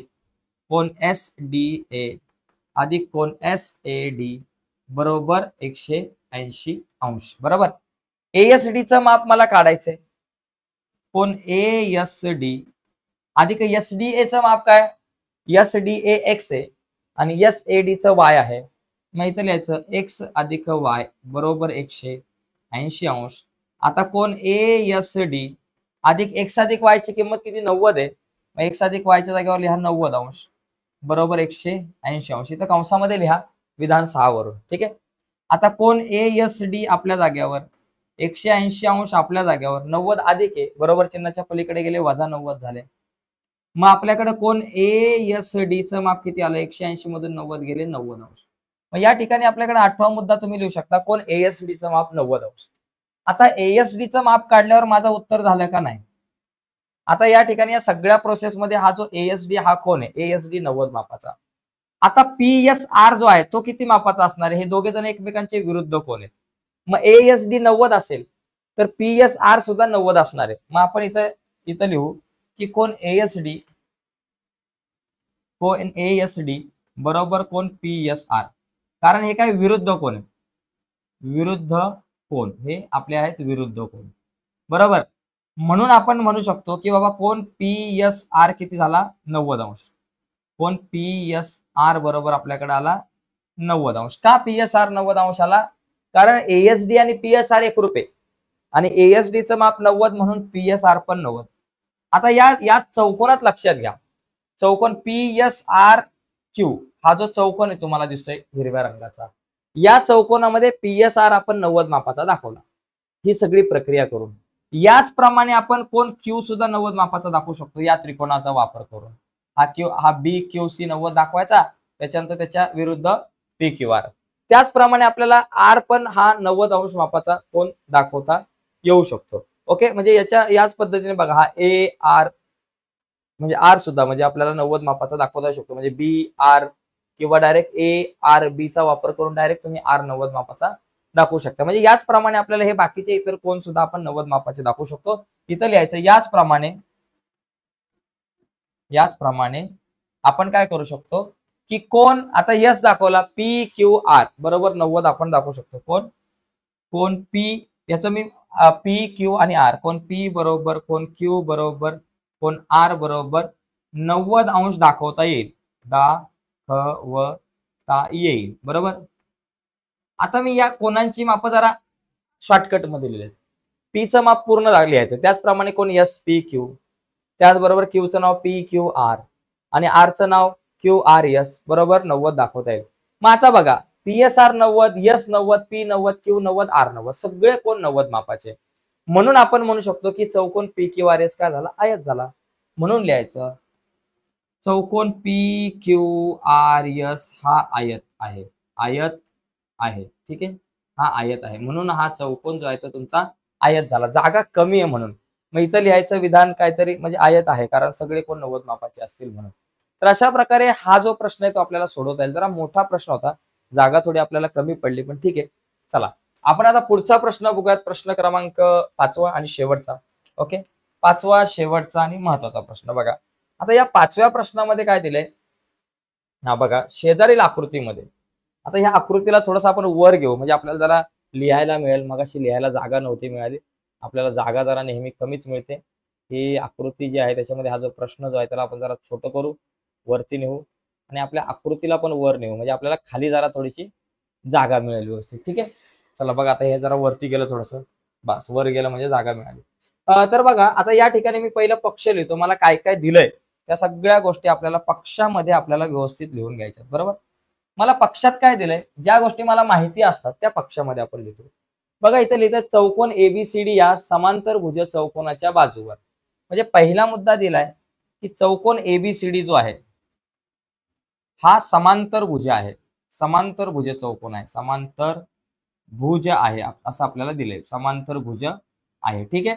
कोण SDA अधिक कोण SAD बरोबर 180 अंश. बरोबर. ASD चं माप मला काढायचंय, कोण ASD अधिक SDA चं माप काय, SDA x आहे आणि SAD चं y आहे. मग इथं लिहायचं x अधिक y बरोबर 180 अंश. आता कोण ASD अधिक x अधिक y ची किंमत किती, 90 आहे. मग x अधिक y च्या जागेवर लिहा 90 अंश बरोबर 180 अंश. इथं कंसामध्ये लिहा विधान 6 वरून. ठीक आहे. आता कोण ASD आपल्या जागेवर 180 अंश आपल्या जागेवर, 90 अधिक आहे बरोबर चिन्हाच्या पलीकडे गेले वजा 90 झाले. मग आपल्याकडे कोण ASD चं माप किती आलं, 180 मधून 90 गेले 90 अंश. मग या ठिकाणी आपल्याकडे 8वा मुद्दा तुम्ही लिहू शकता, कोण ASD चं माप 90 अंश. आता ASD चं माप काढल्यावर माझं उत्तर झालं का नाही. आता या ठिकाणी या सगळ्या प्रोसेस मध्ये हा जो ASD हा कोण आहे, ASD 90 मापाचा. आता PSR जो आहे तो किती मापाचा असणार आहे, हे दोघे जण एकमेकांचे विरुद्ध कोण आहेत. मग ASD 90 असेल तर PSR सुद्धा 90 असणार आहे. मग आपण इथं लिहू की कोण ASD बरोबर कोण PSR, कारण हे काय विरुद्ध कोण आहे, विरुद्ध कोण हे आपले आहेत विरुद्ध कोण. बरोबर. म्हणून आपण म्हणू शकतो की बाबा कोण PSR किती झाला, 90 अंश. कोण PSR बरोबर आपल्याकडे आला 90 अंश. का PSR 90 अंश आला, कारण ASD आणि PSR एकरूप आहे आणि ASD चं माप 90 म्हणून PSR पण 90. आता या चौकोनात लक्षात घ्या, चौकोन PSRQ हा जो चौकोन आहे तुम्हाला दिसतोय हिरव्या रंगाचा, या चौकोनामध्ये PSR आपण 90 मापाचा दाखवला. ही सगळी प्रक्रिया करून याच प्रमाणे आपण कोण Q सुद्धा 90 मापाचा दाखवू शकतो या त्रिकोणाचा वापर करून. हा BQC 90 दाखवायचा, त्याच्यानंतर त्याच्या विरुद्ध PQR. त्याचप्रमाणे आपल्याला R पण हा 90 अंश मापाचा कोण दाखवता येऊ शकतो. ओके, म्हणजे याच पद्धतीने बघा, हा AR म्हणजे R सुद्धा म्हणजे आपल्याला 90 मापाचा दाखवता येऊ शकतो. म्हणजे BR किंवा डायरेक्ट ARB चा वापर करून डायरेक्ट तुम्ही R 90 मापाचा दाखवू शकता. म्हणजे याचप्रमाणे आपल्याला हे बाकीचे इतर कोण सुद्धा आपण 90 मापाचे दाखवू शकतो. इथं लिहायचं याचप्रमाणे आपण काय करू शकतो की कोण, आता यस दाखवला, PQR बरोबर 90 आपण दाखवू शकतो. कोण P, याचं मी PQ आणि R, कोण P बरोबर कोण Q बरोबर कोण R बरोबर 90 अंश दाखवता येईल, बरोबर. आता मी या कोणांची माप जरा शॉर्टकट मध्ये लिहिले. P चं माप पूर्ण लिहायचं, त्याचप्रमाणे कोण SPQ, त्याचबरोबर Q चं नाव PQR आणि R चं नाव QRS बरोबर 90 दाखवता येईल. मग आता बघा, PSR 90, S 90, P 90, Q 90, R 90 सगळे कोण 90 मापाचे. म्हणून आपण म्हणू शकतो की चौकोन PQRS काय झाला, आयत झाला. म्हणून लिहायचं चौकोन PQRS हा आयत आहे, ठीक आहे, हा आयत आहे. म्हणून हा चौकोन जो आहे तो तुमचा आयत झाला, जागा कमी आहे म्हणून. मग इथं लिहायचं विधान काहीतरी म्हणजे आयत आहे, कारण सगळे कोण 90 मापाचे असतील म्हणून. तर अशा प्रकारे हा जो प्रश्न आहे तो आपल्याला सोडवता येईल. जरा मोठा प्रश्न होता, जागा थोडी आपल्याला कमी पडली, पण ठीक आहे. चला आपण आता पुढचा प्रश्न बघूयात, प्रश्न क्रमांक 5वा आणि शेवटचा. ओके, 5वा शेवटचा आणि महत्वाचा प्रश्न बघा. आता या 5व्या प्रश्नामध्ये काय दिलंय, हा बघा, शेजारील आकृतीमध्ये. आता ह्या आकृतीला थोडंसं आपण वर घेऊ म्हणजे आपल्याला जरा लिहायला मिळेल. मगाशी लिहायला जागा नव्हती मिळाली, आपल्याला जागा जरा नेहमी कमीच मिळते. ही आकृती जी आहे त्याच्यामध्ये हा जो प्रश्न जो आहे त्याला आपण जरा छोटं करू, वरती नेऊ आणि आपल्या आकृतीला पण वर नेऊ म्हणजे आपल्याला खाली जरा थोडीशी जागा मिळेल व्यवस्थित. ठीक आहे, चला बघा, आता हे जरा वरती गेलं थोडंसं, बस वर गेलं म्हणजे जागा मिळाली. तर बघा, आता या ठिकाणी मी पहिलं पक्ष लिहितो. मला काय काय दिलंय त्या सगळ्या गोष्टी आपल्याला पक्षामध्ये आपल्याला व्यवस्थित लिहून घ्यायच्यात. बरोबर, मला पक्षात काय दिलंय, ज्या गोष्टी मला माहिती असतात त्या पक्षामध्ये आपण लिहितो. बघा इथे लिहितात चौकोन एबीसीडी या समांतर भुज चौकोनाच्या बाजूवर. म्हणजे पहिला मुद्दा दिलाय की चौकोन एबीसीडी जो आहे हा समांतर भुज आहे, समांतर भुज चौकोन आहे, समांतर भुज आहे असं आपल्याला दिलंय, समांतर भुज आहे. ठीक आहे,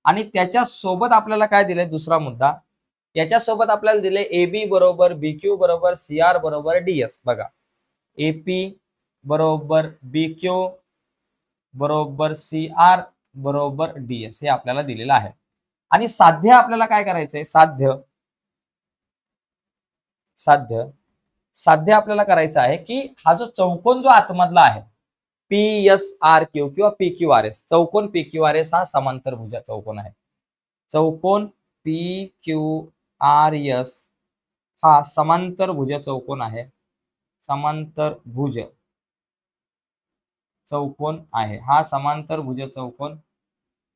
आणि त्याच्या सोबत आपल्याला काय दिलंय, दुसरा मुद्दा, याच्यासोबत आपल्याला दिले AB बरोबर BQ बरोबर CR बरोबर DS. बघा, AP बरोबर BQ बरोबर CR बरोबर DS हे आपल्याला दिलेलं आहे. आणि साध्य आपल्याला काय करायचंय, साध्य साध्य साध्य आपल्याला करायचं आहे की हा जो चौकोन जो आतमधला आहे PSRQ किंवा PQRS, चौकोन PQRS हा समांतर भुज चौकोन आहे. चौकोन PQRS हा समांतर भुज चौकोन आहे, समांतर भुज चौकोन आहे, हा समांतर भुज चौकोन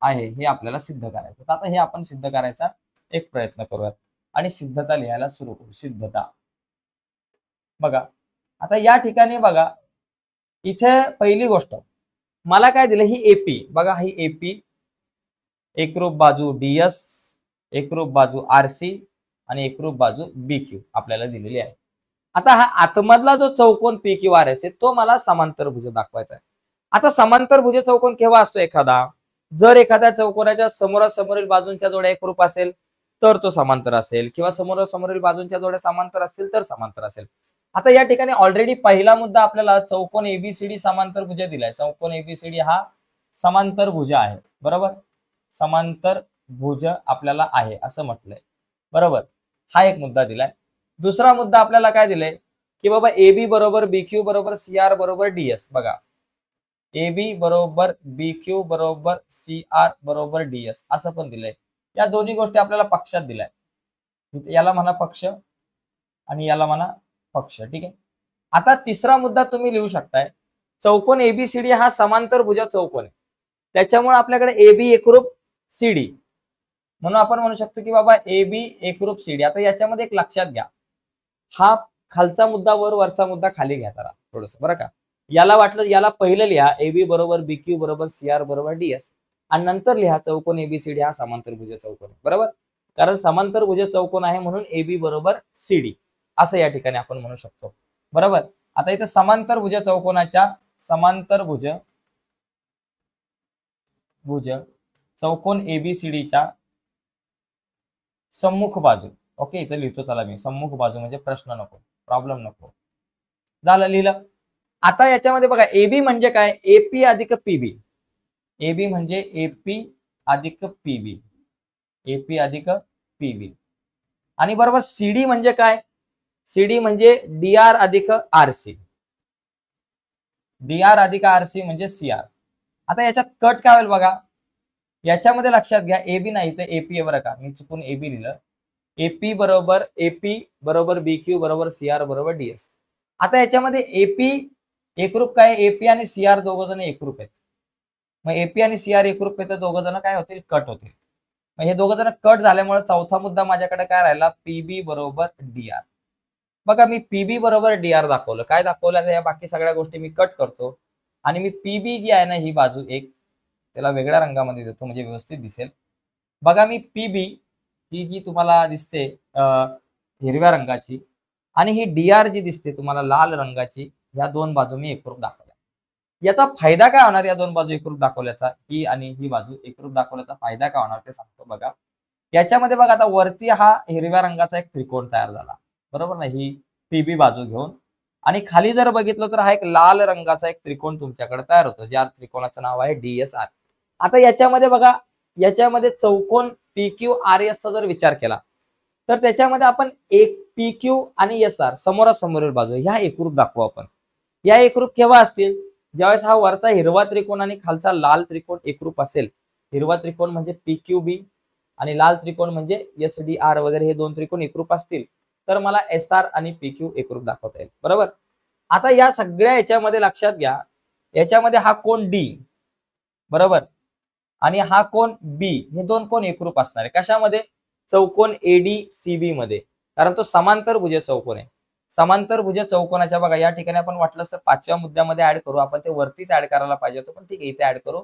आहे हे आपल्याला सिद्ध करायचं. तर आता हे आपण सिद्ध करायचा एक प्रयत्न करूयात आणि सिद्धता लिहायला सुरू करू. सिद्धता बघा, आता या ठिकाणी बघा, इथे पहिली गोष्ट मला काय दिलं, ही एपी. बघा, ही एपी, एकरूप बाजू DS, एकरूप बाजू RC आणि एकरूप बाजू BQ आपल्याला दिलेली आहे. आता हा आतमधला जो चौकोन PQRS आहे तो मला समांतर भुज दाखवायचा आहे. आता समांतर भुज चौकोन केव्हा असतो एखादा, जर एखाद्या चौकोनाच्या समोरासमोरील बाजूंच्या जोड्या एकरूप असेल तर तो समांतर असेल, किंवा समोरासमोरील बाजूंच्या जोड्या समांतर असतील तर समांतर असेल. आता या ठिकाणी ऑलरेडी पहिला मुद्दा आपल्याला चौकोन एबीसीडी समांतर भुज दिलाय. चौकोन एबीसीडी हा समांतर भुज आहे. बरोबर, समांतर भुज आपल्याला आहे असं म्हटलंय. बरोबर, हा एक मुद्दा दिलाय. दुसरा मुद्दा आपल्याला काय दिलाय की बाबा AB बरोबर BQ बरोबर CR बरोबर DS. बघा, AB बरोबर BQ बरोबर CR बरोबर DS असं पण दिलंय. या दोन्ही गोष्टी आपल्याला पक्षात दिलाय. याला म्हणा पक्ष आणि याला म्हणा पक्ष. ठीक आहे, आता तिसरा मुद्दा तुम्ही लिहू शकताय, चौकोन एबीसीडी हा समांतर भुज चौकोन आहे, त्याच्यामुळे आपल्याकडे AB एकरूप CD, म्हणून आपण म्हणू शकतो की बाबा AB एकरूप CD. आता याच्यामध्ये एक लक्षात घ्या, हा खालचा मुद्दा वर, वरचा मुद्दा खाली घ्या जरा थोडस, बरं का. याला वाटलं याला पहिलं लिहा AB बरोबर BQ बरोबर CR बरोबर DS आणि नंतर लिहा चौकोन एबीसीडी हा समांतर भुज चौकोन. बरोबर, कारण समांतर भुज चौकोन आहे म्हणून AB बरोबर CD असं या ठिकाणी आपण म्हणू शकतो. बरोबर, आता इथे समांतर भुज चौकोनाच्या, समांतर भुज चौकोन एबीसीडीच्या सम्मुख बाजू. ओके, इथे लिहितो चला मी, सम्मुख बाजू म्हणजे प्रश्न नको, प्रॉब्लेम नको. झालं, लिहिलं. आता याच्यामध्ये बघा, AB म्हणजे काय, AP अधिक PB. AB म्हणजे AP अधिक PB, AP अधिक PB. आणि बरोबर CD म्हणजे काय, CD म्हणजे DR अधिक RC, DR अधिक RC म्हणजे CR. आता याच्यात कट काय होईल बघा, याच्यामध्ये लक्षात घ्या AB नाही तर AP आहे बरं का, मी चुकून AB लिहिलं. AP बरोबर BQ बरोबर CR बरोबर DS. आता याच्यामध्ये AP एकरूप काय, AP आणि CR दोघ जण एकरूप आहेत. मग AP आणि CR एकरूप आहे तर दोघ जण काय होतील, कट होतील. मग हे दोघ जण कट झाल्यामुळे चौथा मुद्दा माझ्याकडे काय राहिला, PB बरोबर DR. बघा, मी PB बरोबर DR दाखवलं. काय दाखवलं, या बाकी सगळ्या गोष्टी मी कट करतो आणि मी PB जी आहे ना ही बाजू एक, त्याला वेगळ्या रंगामध्ये देतो म्हणजे व्यवस्थित दिसेल. बघा, मी PB ही जी तुम्हाला दिसते हिरव्या रंगाची आणि ही DR जी दिसते तुम्हाला लाल रंगाची, या दोन बाजू मी एकरूप दाखवल्या. याचा फायदा काय होणार, या दोन बाजू एकरूप दाखवल्याचा, ही आणि ही बाजू एकरूप दाखवल्याचा फायदा काय होणार ते सांगतो. बघा, याच्यामध्ये बघा, आता वरती हा हिरव्या रंगाचा एक त्रिकोण तयार झाला. बरोबर ना, ही PB बाजू घेऊन आणि खाली जर बघितलं तर हा एक लाल रंगाचा एक त्रिकोण तुमच्याकडे तयार होतो, ज्या त्रिकोणाचं नाव आहे DSR. आता याच्यामध्ये बघा, याच्यामध्ये चौकोन PQRS चा जर विचार केला तर त्याच्यामध्ये आपण एक PQ आणि SR समोरासमोरील बाजू ह्या एकरूप दाखवू आपण. या एकरूप केव्हा असतील? ज्यावेळेस हा वरचा हिरवा त्रिकोण आणि खालचा लाल त्रिकोण एकरूप असेल. हिरवा त्रिकोण म्हणजे PQB आणि लाल त्रिकोण म्हणजे SDR वगैरे हे दोन त्रिकोण एकरूप असतील तर मला SR आणि PQ एकरूप दाखवता येईल. बरोबर. आता या सगळ्या याच्यामध्ये लक्षात घ्या, याच्यामध्ये हा कोण D बरोबर आणि हा कोण B हे दोन कोण एकरूप असणार आहे. कशामध्ये? चौकोन ADCB मध्ये, कारण तो समांतरभुज चौकोन आहे. समांतरभुज चौकोनाच्या बघा या ठिकाणी आपण वाटलं तर पाचव्या मुद्द्यामध्ये ऍड करू, आपण ते वरतीच ऍड करायला पाहिजे होतं पण ठीक आहे, इथे ऍड करू.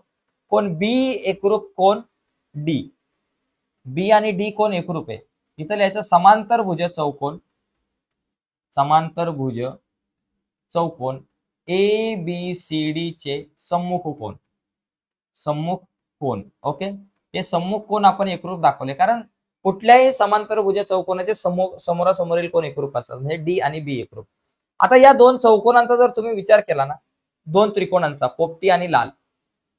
कोण B एकरूप कोण D, B आणि D कोण एकरूप आहे. इथं लिहायचं समांतरभुज चौकोन, समांतरभुज चौकोन ABCD चे सम्मुख कोण, सम्मुख कोण. ओके, हे सम्मुख कोण आपण एकरूप दाखवले, कारण कुठल्याही समांतरभुज चौकोनाचे समोरासमोरील कोण एकरूप असतात, म्हणजे D आणि B एकरूप. आता या दोन चौकोनांचा जर तुम्ही विचार केला ना, दोन त्रिकोणांचा पोपटी आणि लाल,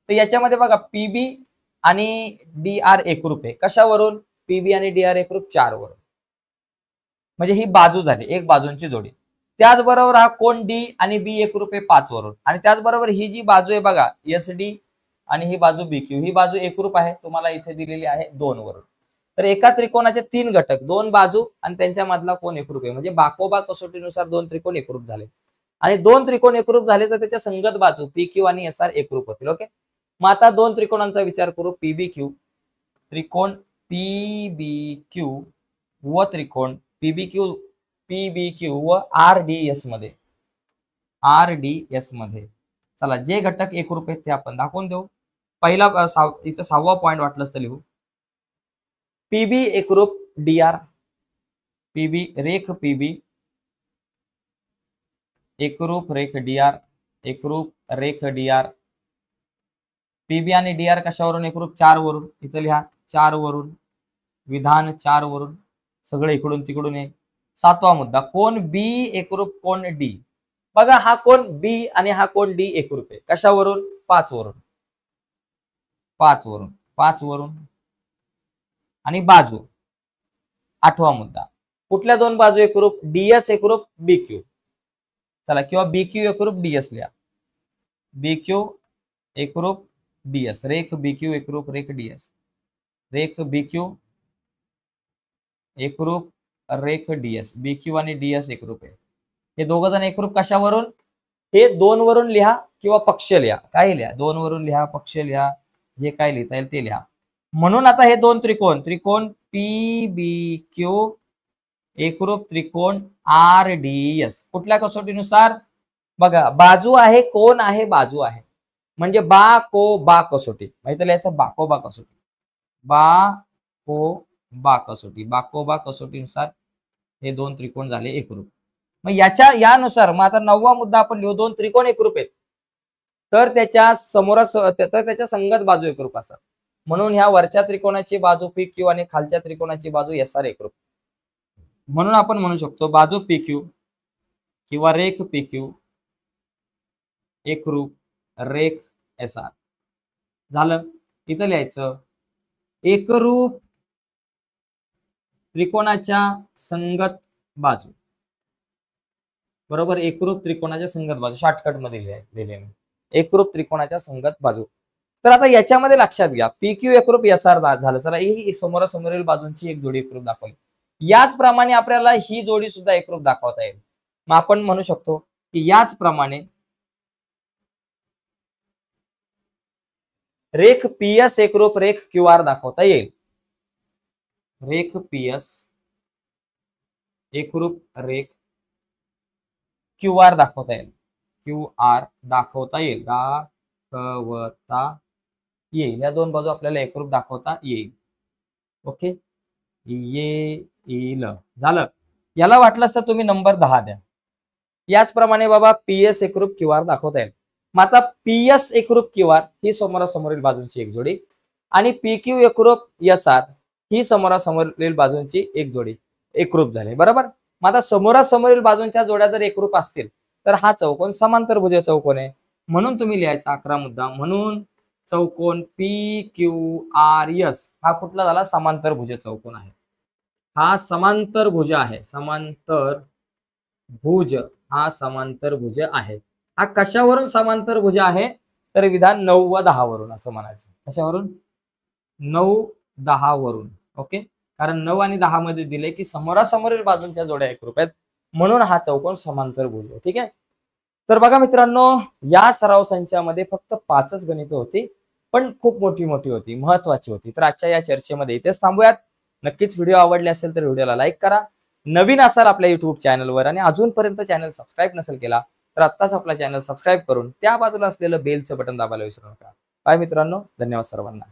तर याच्यामध्ये बघा PB आणि DR एकरूप आहे. कशावरून? PB आणि DR एकरूप 4 वरून, म्हणजे ही बाजू झाली एक बाजूंची जोडी. त्याचबरोबर हा कोण D आणि B एकरूप आहे 5 वरून, आणि त्याचबरोबर ही जी बाजू आहे बघा SD आणि ही बाजू BQ, ही बाजू एकरूप आहे, तुम्हाला इथे दिलेली आहे 2 वरून. तर एका त्रिकोणाचे 3 घटक, 2 बाजू आणि त्यांच्या मधला कोण एकरूप आहे, म्हणजे बाकोबा कसोटीनुसार 2 त्रिकोण एकरूप झाले. आणि 2 त्रिकोण एकरूप झाले तर त्याच्या संगत बाजू PQ आणि SR एकरूप होतील. ओके, मग आता 2 त्रिकोणांचा विचार करू. PBQ, त्रिकोण PBQ व त्रिकोण PBQ व RDS मध्ये, RDS मध्ये चला जे घटक एकरूप आहेत ते आपण दाखवून देऊ. पहिला इथं 6वा पॉइंट वाटलंच तर लिहू. PB एकरूप DR, PB रेख PB एकरूप रेख DR, एकरूप रेख DR. PB आणि DR कशावरून एकरूप? 4 वरून. इथं लिहा 4 वरून, विधान 4 वरून, सगळे इकडून तिकडून आहे. 7वा मुद्दा, कोण B एकरूप कोण D. बघा हा कोण B आणि हा कोण D एकरूप आहे. कशावरून? 5 वरून, 5 वरून, 5 वरून. आणि बाजू 8वा मुद्दा, कुठल्या दोन बाजू एकरूप? DS एकरूप BQ. चला, किंवा BQ एकरूप DS लिहा. BQ एकरूप DS, रेख BQ एकरूप रेख DS, रेख BQ एकरूप रेख DS. BQ आणि DS एकरूप आहे. हे दोघ जण एकरूप कशावरून? हे 2 वरून लिहा किंवा पक्ष लिहा, काय लिहा, 2 वरून लिहा, पक्ष लिहा, जे काय लिहिता येईल ते लिहा. म्हणून आता हे दोन त्रिकोण, त्रिकोण PBQ एकरूप त्रिकोण RDS कुठल्या कसोटीनुसार? बघा बाजू आहे, कोण आहे, बाजू आहे, म्हणजे बा कसोटी, माहिती लिहायचं बाकोबा कसोटी, बाकोबा कसोटी, बाकोबा कसोटीनुसार हे दोन त्रिकोण झाले एकरूप. मग यानुसार मग आता 9वा मुद्दा आपण लिहू. दोन त्रिकोण एकरूप आहेत तर त्याच्या त्याच्या संगत बाजू एकरूप असतात. म्हणून ह्या वरच्या त्रिकोणाची बाजू PQ आणि खालच्या त्रिकोणाची बाजू SR एकरूप. म्हणून आपण म्हणू शकतो बाजू PQ किंवा रेख PQ एकरूप रेख SR. झालं. इथं लिहायचं एकरूप त्रिकोणाच्या संगत बाजू, बरोबर, एकरूप त्रिकोणाच्या संगत बाजू, शॉर्टकट मध्ये लिहिले मी, एकरूप त्रिकोणाच्या संगत बाजू. तर आता याच्यामध्ये लक्षात घ्या PQ एकरूप SR झालं. चला, ही समोरासमोरील बाजूंची एक जोडी एकरूप दाखवली. याचप्रमाणे आपल्याला ही जोडी सुद्धा एकरूप दाखवता येईल. मग आपण म्हणू शकतो की याचप्रमाणे रेख PS एकरूप रेख QR दाखवता येईल. रेख PS एकरूप रेख QR दाखवता येईल, QR दाखवता येईल, दाखवता येईल. या दोन बाजू आपल्याला एकरूप दाखवता येईल. ओके, येईल. झालं. याला वाटलंच तर तुम्ही नंबर 10 द्या. याचप्रमाणे बाबा PS एकरूप QR दाखवता येईल. मग आता PS एकरूप QR ही समोरासमोरील बाजूंची एक जोडी आणि PQ एकरूप SR ही समोरासमोरील बाजूंची एक जोडी एकरूप झाली. बरोबर. मग आता समोरासमोरील बाजूंच्या जोड्या जर एकरूप असतील तर हा चौकोन समांतरभुज चौकोन आहे. म्हणून तुम्ही लिहायचा 11 मुद्दा. म्हणून चौकोन PQRS हा कुठला झाला? समांतरभुज चौकोन आहे. हा समांतरभुज आहे. समांतरभुज हा समांतरभुज आहे. हा कशावरून समांतरभुज आहे? तर विधान 9 व 10 वरून असं म्हणायचं. कशावरून? 9, 10 वरून. ओके. कारण 9 आणि 10 मध्ये दिले की समोरासमोरील बाजूंच्या जोड्या एकरूप आहेत, म्हणून हा चौकोन समांतरभुज आहे. ठीक आहे. तर बघा मित्रांनो, या सराव संचामध्ये फक्त 5च गणितं होती, पण खूप मोठी मोठी होती, महत्वाची होती. तर आजच्या या चर्चेमध्ये इथेच थांबूयात. नक्कीच व्हिडिओ आवडले असेल तर व्हिडिओला लाईक करा. नवीन असाल आपल्या युट्यूब चॅनलवर आणि अजूनपर्यंत चॅनल सबस्क्राईब नसेल केला तर आत्ताच आपला चॅनल सबस्क्राईब करून त्या बाजूला असलेलं बेलचं बटन दाबायला विसरू नका. बाय मित्रांनो, धन्यवाद सर्वांना.